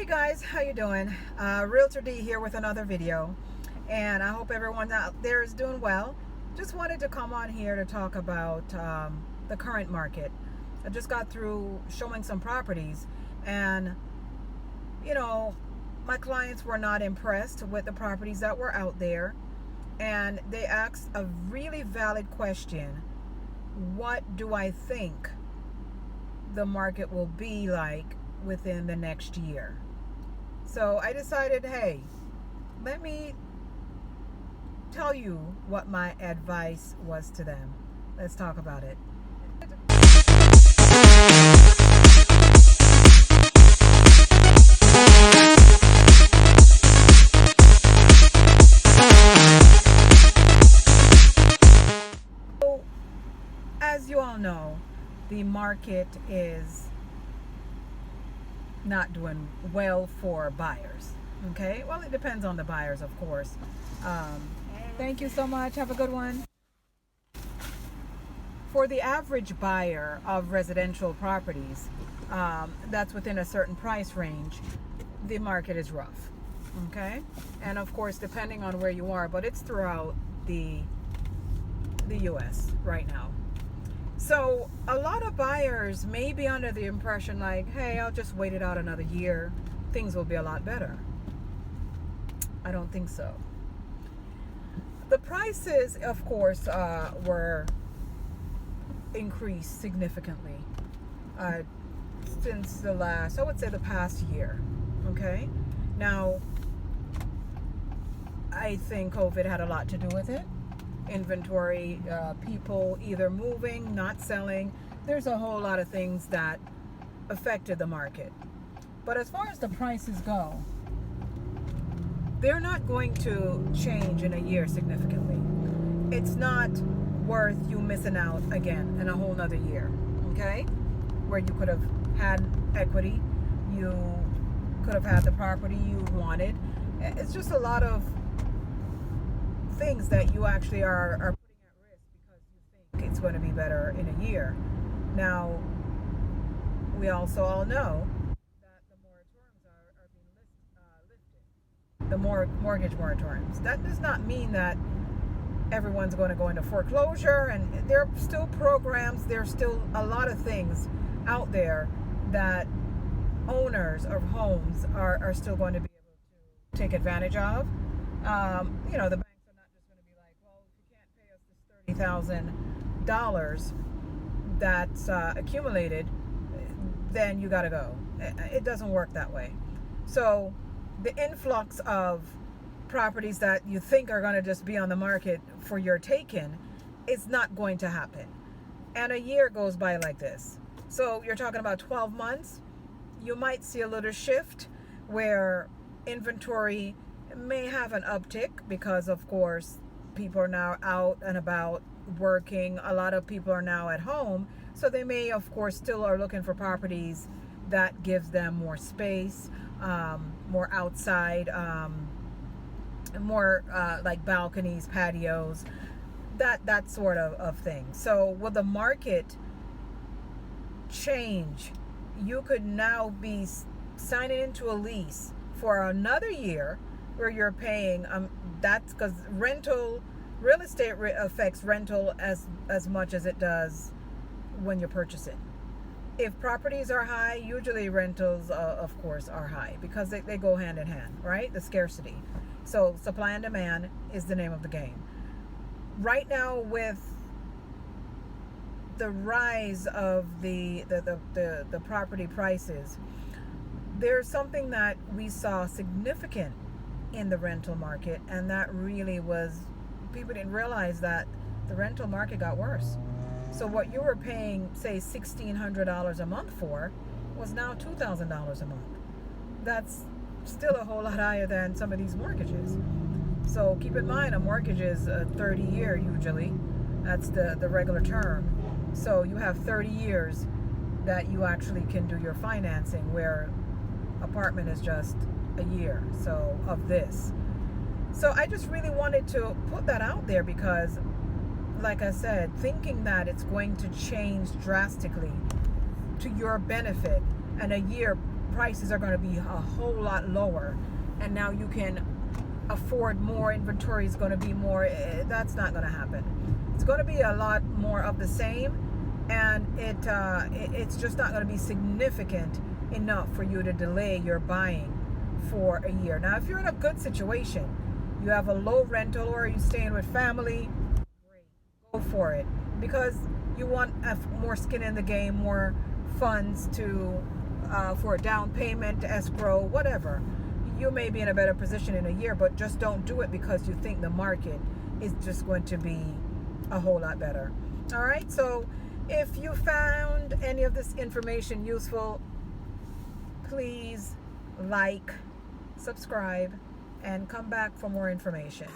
Guys, how you doing? Realtor D here with another video, and I hope everyone out there is doing well. Just wanted to come on here to talk about the current market. I just got through showing some properties, and my clients were not impressed with the properties that were out there, and they asked a really valid question: what do I think the market will be like within the next year? So I decided, hey, let me tell you what my advice was to them. Let's talk about it. So, as you all know, the market is not doing well for buyers. Okay, well, it depends on the buyers, of course. Thank you so much. Have a good one. For the average buyer of residential properties, that's within a certain price range, the market is rough. Okay, and of course, depending on where you are, but it's throughout the U.S. right now. So a lot of buyers may be under the impression like, hey, I'll just wait it out another year. Things will be a lot better. I don't think so. The prices, of course, were increased significantly since the past year. Okay. Now, I think COVID had a lot to do with it. Inventory, people either moving, not selling. There's a whole lot of things that affected the market. But as far as the prices go, they're not going to change in a year significantly. It's not worth you missing out again in a whole nother year, okay? Where you could have had equity, you could have had the property you wanted. It's just a lot of things that you actually are putting at risk because you think it's going to be better in a year. Now, we also all know that the moratoriums are being lifted. The mortgage moratoriums. That does not mean that everyone's going to go into foreclosure, and there are still programs, there's still a lot of things out there that owners of homes are still going to be able to take advantage of. The $30,000 that's accumulated, then you got to go. It doesn't work that way. So the influx of properties that you think are going to just be on the market for your taking is not going to happen. And a year goes by like this. So you're talking about 12 months. You might see a little shift where inventory may have an uptick because, of course, people are now out and about working. A lot of people are now at home, so they may, of course, still are looking for properties that gives them more space, more outside, more like balconies, patios, that sort of thing. So will the market change? You could now be signing into a lease for another year where you're paying that's because real estate affects rental as much as it does when you're purchasing. If properties are high, usually rentals of course are high because they go hand in hand, right? The scarcity. So supply and demand is the name of the game. Right now, with the rise of the property prices, there's something that we saw significant in the rental market, and that really was, people didn't realize that the rental market got worse. So what you were paying, say, $1,600 a month for was now $2,000 a month. That's still a whole lot higher than some of these mortgages. So keep in mind, a mortgage is a 30-year usually. That's the regular term. So you have 30 years that you actually can do your financing, where apartment is just a year of this. So I just really wanted to put that out there because, like I said, thinking that it's going to change drastically to your benefit and a year prices are going to be a whole lot lower, and now you can afford more. Inventory is going to be more. That's not going to happen. It's going to be a lot more of the same, and it's just not going to be significant enough for you to delay your buying for a year. Now, if you're in a good situation, you have a low rental or you staying with family, great, go for it, because you want more skin in the game, more funds to for a down payment, escrow, whatever. You may be in a better position in a year, but just don't do it because you think the market is just going to be a whole lot better. All right, so if you found any of this information useful, please like, subscribe, and come back for more information.